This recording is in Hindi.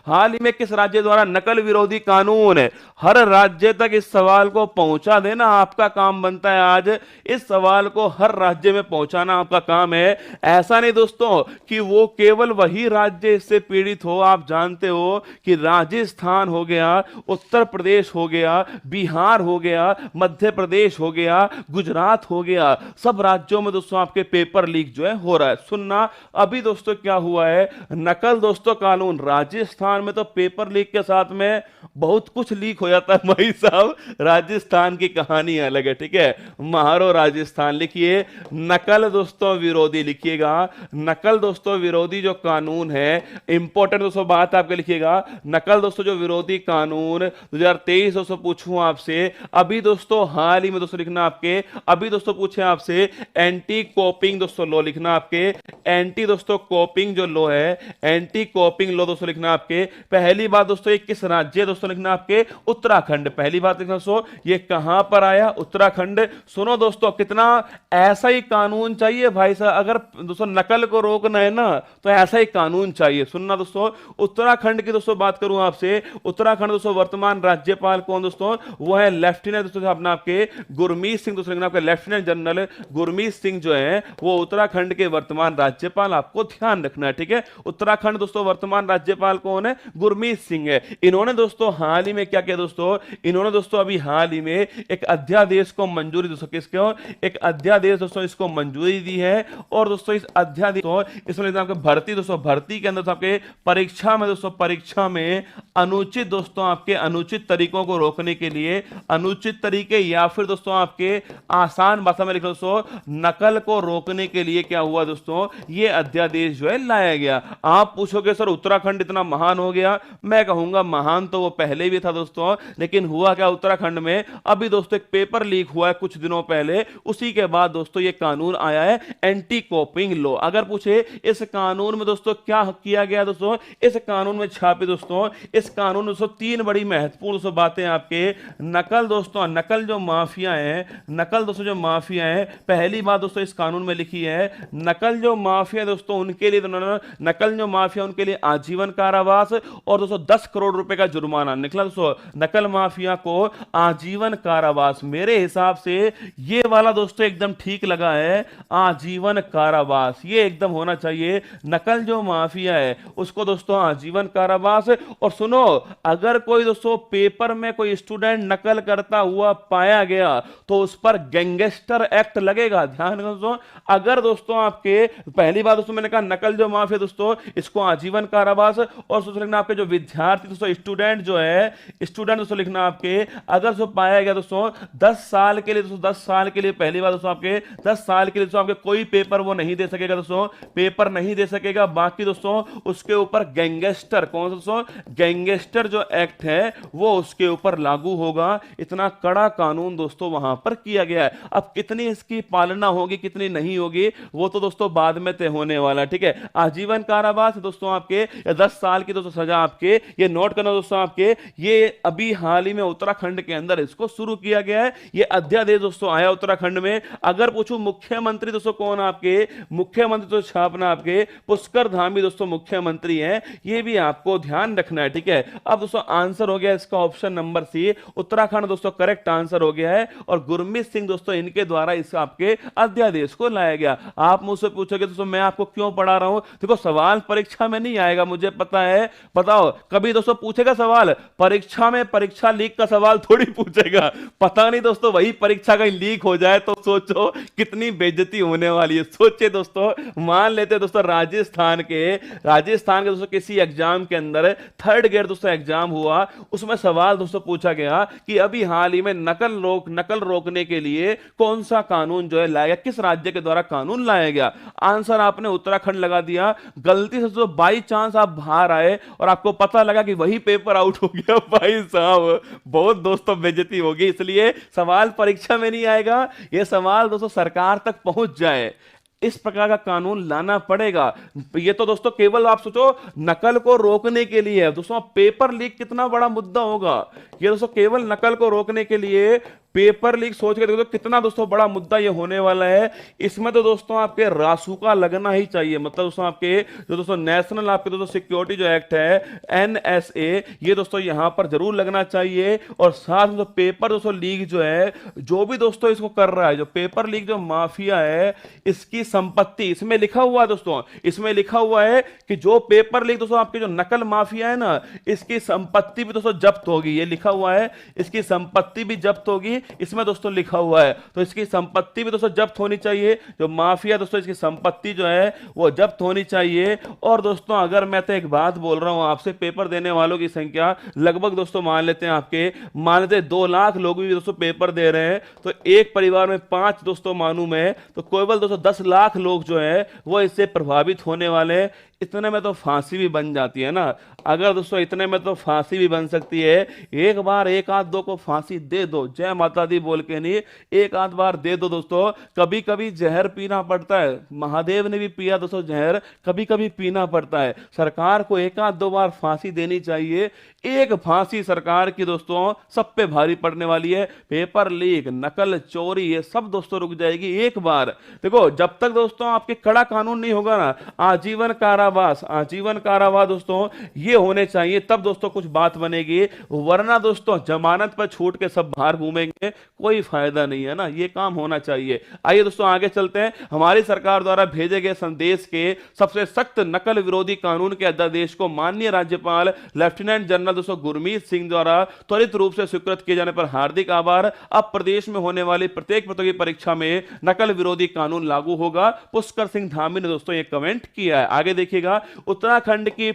हाल ही में किस राज्य द्वारा नकल विरोधी कानून हर राज्य तक इस सवाल को पहुंचा देना आपका काम बनता है। आज इस सवाल को हर राज्य में पहुंचाना आपका काम है। ऐसा नहीं दोस्तों कि वो केवल वही राज्य इससे पीड़ित हो। आप जानते हो कि राजस्थान हो गया, उत्तर प्रदेश हो गया, बिहार हो गया, मध्य प्रदेश हो गया, गुजरात हो गया, सब राज्यों में दोस्तों आपके पेपर लीक जो है हो रहा है। सुनना, अभी दोस्तों क्या हुआ है, नकल दोस्तों कानून राजस्थान में तो पेपर लीक के साथ में बहुत कुछ लीक हो जाता है भाई साहब। राजस्थान की कहानी अलग है, ठीक है। महारो राजस्थान लिखिए, नकल दोस्तों विरोधी लिखिएगा। नकल दोस्तों विरोधी जो कानून है, इंपॉर्टेंट दोस्तों बात आपके लिखिएगा। नकल दोस्तों जो विरोधी कानून 2023 दोस्तों पूछूं आपसे, अभी दोस्तों हाल ही में दोस्तों लिखना आपके, अभी दोस्तों पूछे आपसे एंटी कॉपिंग दोस्तों लॉ लिखना आपके। एंटी दोस्तों कॉपिंग जो लॉ है, एंटी कॉपिंग लॉ दोस्तों लिखना आपके। पहली बात दोस्तों ये किस राज्य दोस्तों लिखना आपके, उत्तराखंड। पहली बात लिखना दोस्तों ये कहां पर आया, उत्तराखंड। सुनो दोस्तों, कितना ऐसा ही कानून चाहिए भाई साहब, अगर दोस्तों नकल को रोकना है ना तो ऐसा ही कानून चाहिए। सुनना दोस्तों, उत्तराखंड की दोस्तों बात करूं आपसे, उत्तराखंड दोस्तों वर्तमान राज्यपाल कौन दोस्तों, वो है लेफ्टिनेंट दोस्तों अपना आपके गुरमीत सिंह दोस्तों लिखना आपके। लेफ्टिनेंट जनरल गुरमीत सिंह जो है वो उत्तराखंड के वर्तमान राज्यपाल, आपको ध्यान रखना है, ठीक है। उत्तराखंड दोस्तों वर्तमान राज्यपाल कौन है, गुरमीत सिंह है। इन्होंने दोस्तों हाल ही में क्या किया दोस्तों, इन्होंने दोस्तों अभी हाल ही में एक अध्यादेश को मंजूरी दोस्तों, किसको, एक अध्यादेश दोस्तों इसको मंजूरी दी है। और दोस्तों इस अध्यादेश इसमें आपके भर्ती दोस्तों, भर्ती के अंदर आपके परीक्षा में दोस्तों, परीक्षा में अनुचित दोस्तों आपके अनुचित तरीकों को रोकने के लिए, अनुचित तरीके या फिर दोस्तों आपके आसान भाषा में लिखो दोस्तों, नकल को रोकने के लिए क्या हुआ दोस्तों, ये अध्यादेश जो है लाया गया। आप पूछोगे सर उत्तराखंड इतना महान हो गया, मैं कहूंगा महान तो वो पहले भी था दोस्तों, लेकिन हुआ क्या उत्तराखंड में, अभी दोस्तों एक पेपर लीक हुआ है कुछ दिनों पहले, उसी के बाद दोस्तों ये कानून आया है एंटी कॉपिंग लॉ। अगर पूछे इस कानून में दोस्तों क्या किया गया दोस्तों, इस कानून में छापे दोस्तों, इस कानून में दोस्तों तीन बड़ी महत्वपूर्ण दोस्तों बातें आपके। नकल दोस्तों, नकल जो माफिया है, नकल दोस्तों जो माफिया है, पहली बात दोस्तों इस कानून में लिखी है, नकल जो माफिया दोस्तों उनके लिए, नकल जो माफिया उनके लिए आजीवन कारावास और दोस्तों 10 करोड़ रुपए का जुर्माना निकला दोस्तों। नकल माफिया को आजीवन कारावास, मेरे हिसाब से ये वाला दोस्तों एकदम ठीक लगा है, आजीवन कारावास ये एकदम होना चाहिए। नकल जो माफिया है उसको दोस्तों आजीवन कारावास। और सुनो, अगर कोई दोस्तों पेपर में कोई स्टूडेंट नकल करता हुआ पाया गया तो उस पर गैंगस्टर एक्ट लगेगा। ध्यान रखो दोस्तों, अगर दोस्तों आपके, पहली बात दोस्तों मैंने कहा नकल जो माफिया दोस्तों इसको आजीवन कारावास। और दोस्तों लिखना आपके जो विद्यार्थी दोस्तों, स्टूडेंट जो है, स्टूडेंट दोस्तों लिखना आपके, अगर जो पाया गया दोस्तों 10 साल के लिए दोस्तों, 10 साल के लिए, पहली बात दोस्तों आपके 10 साल के लिए दोस्तों आपके कोई पेपर वो नहीं दे सकेगा दोस्तों, पेपर नहीं दे सकेगा। बाकी दोस्तों उसके ऊपर गैंगस्टर, कौन दोस्तों, गैंगस्टर जो एक्ट है वो उसके ऊपर लागू होगा। इतना कड़ा कानून दोस्तों वहां पर किया गया है। अब कितनी इसकी पालना होगी कितनी नहीं होगी वो तो दोस्तों बाद में तय होने वाला, ठीक है। आजीवन कारावास दोस्तों आपके या 10 साल की दोस्तों सजा आपके, ये नोट करना दोस्तों आपके, ये अभी हाल ही में उत्तराखंड के अंदर इसको शुरू किया गया है। ये अध्यादेश दोस्तों आया उत्तराखंड में। अगर पूछूं मुख्यमंत्री दोस्तों कौन आपके, मुख्यमंत्री तो छापना आपके पुष्कर धामी दोस्तों मुख्यमंत्री हैं, ये भी आपको ध्यान रखना है, ठीक है। अब दोस्तों आंसर हो गया इसका ऑप्शन नंबर सी, उत्तराखंड दोस्तों करेक्ट आंसर हो गया है। और गुरमीत सिंह दोस्तों इनके द्वारा इस आपके अध्यादेश को लाया गया। आप मुझसे पूछोगे दोस्तों मैं आपको क्यों पढ़ा रहा हूं, देखो सवाल परीक्षा में नहीं आएगा मुझे पता है, बताओ कभी दोस्तों पूछेगा सवाल परीक्षा में, परीक्षा लीक का सवाल थोड़ी पूछेगा, पता नहीं दोस्तों वही परीक्षा कहीं लीक हो जाए तो सोचो कितनी बेइज्जती होने वाली है। सोचे दोस्तों, मान लेते दोस्तों राजस्थान के दोस्तों किसी एग्जाम के अंदर थर्ड ग्रेड दोस्तों एग्जाम हुआ, उसमें सवाल दोस्तों पूछा गया कि अभी हाल ही में नकल रोकने के लिए कौन सा कानून जो है लाया गया, किस राज्य के द्वारा कानून लाया गया। आंसर आपने उत्तराखंड लगा दिया, गलती से तो बाई चांस आप बाहर आए और आपको पता लगा कि वही पेपर आउट हो गया, भाई साहब बहुत दोस्तों बेइज्जती होगी। इसलिए सवाल परीक्षा में नहीं आएगा, यह सवाल दोस्तों सरकार तक पहुंच जाए, इस प्रकार का कानून लाना पड़ेगा। ये तो दोस्तों केवल आप सोचो नकल को रोकने के लिए है दोस्तों, पेपर लीक कितना बड़ा मुद्दा होगा। ये दोस्तों केवल नकल को रोकने के लिए पेपर लीक सोच के देखो तो कितना दोस्तों बड़ा मुद्दा ये होने वाला है। इसमें तो दोस्तों आपके रासुका लगना ही चाहिए, मतलब दोस्तों आपके जो दोस्तों नेशनल आपके दोस्तों सिक्योरिटी जो एक्ट है एनएसए, ये दोस्तों यहां पर जरूर लगना चाहिए। और साथ में तो पेपर दोस्तों लीक जो है, जो भी दोस्तों इसको कर रहा है, जो पेपर लीक जो माफिया है, इसकी संपत्ति इसमें लिखा हुआ है दोस्तों, इसमें लिखा हुआ है कि जो पेपर लीक दोस्तों आपके जो नकल माफिया है ना, इसकी संपत्ति भी दोस्तों जब्त होगी, ये लिखा हुआ है, इसकी संपत्ति भी जब्त होगी, इसमें दोस्तों लिखा हुआ है। तो इसकी संपत्ति भी दोस्तों जब्त होनी चाहिए, जो माफिया दोस्तों इसकी संपत्ति जो है वो जब्त होनी चाहिए। और दोस्तों अगर मैं तो एक बात बोल रहा हूं आपसे, पेपर देने वालों की संख्या लगभग दोस्तों मान लेते हैं आपके, मान लेते 2 लाख लोग भी दोस्तों पेपर दे रहे हैं, तो एक परिवार में 5 दोस्तों मानूं मैं, तो केवल दोस्तों 10 लाख लोग जो है वो इससे प्रभावित होने वाले हैं। इतने में तो फांसी भी बन जाती है ना। अगर दोस्तों इतने में तो फांसी भी बन सकती है, एक बार एक आध दो को फांसी दे दो, जय माता दी बोल के नहीं, एक आध बार दे दो दोस्तों। कभी कभी जहर पीना पड़ता है, महादेव ने भी पिया दोस्तों जहर, कभी कभी पीना पड़ता है। सरकार को एक आध 2 बार फांसी देनी चाहिए। एक फांसी सरकार की दोस्तों सब पे भारी पड़ने वाली है। पेपर लीक, नकल, चोरी, ये सब दोस्तों रुक जाएगी एक बार। देखो जब तक दोस्तों आपके कड़ा कानून नहीं होगा ना, आजीवन कारावास, आजीवन कारावास दोस्तों ये होने चाहिए, तब दोस्तों कुछ बात बनेगी। वरना दोस्तों जमानत पर छूट के सब बाहर घूमेंगे, कोई फायदा नहीं है ना, ये काम होना चाहिए। आइए दोस्तों आगे चलते हैं। हमारी सरकार द्वारा भेजे गए संदेश के सबसे सख्त नकल विरोधी कानून के अध्यादेश को माननीय राज्यपाल लेफ्टिनेंट जनरल दोस्तों गुरमीत सिंह द्वारा त्वरित रूप से स्वीकृत किए जाने पर हार्दिक आभार। अब प्रदेश में होने वाली प्रत्येक प्रतियोगी परीक्षा में नकल विरोधी कानून लागू होगा। पुष्कर सिंह धामी ने दोस्तों ये कमेंट किया है। आगे देखिएगा, उत्तराखंड की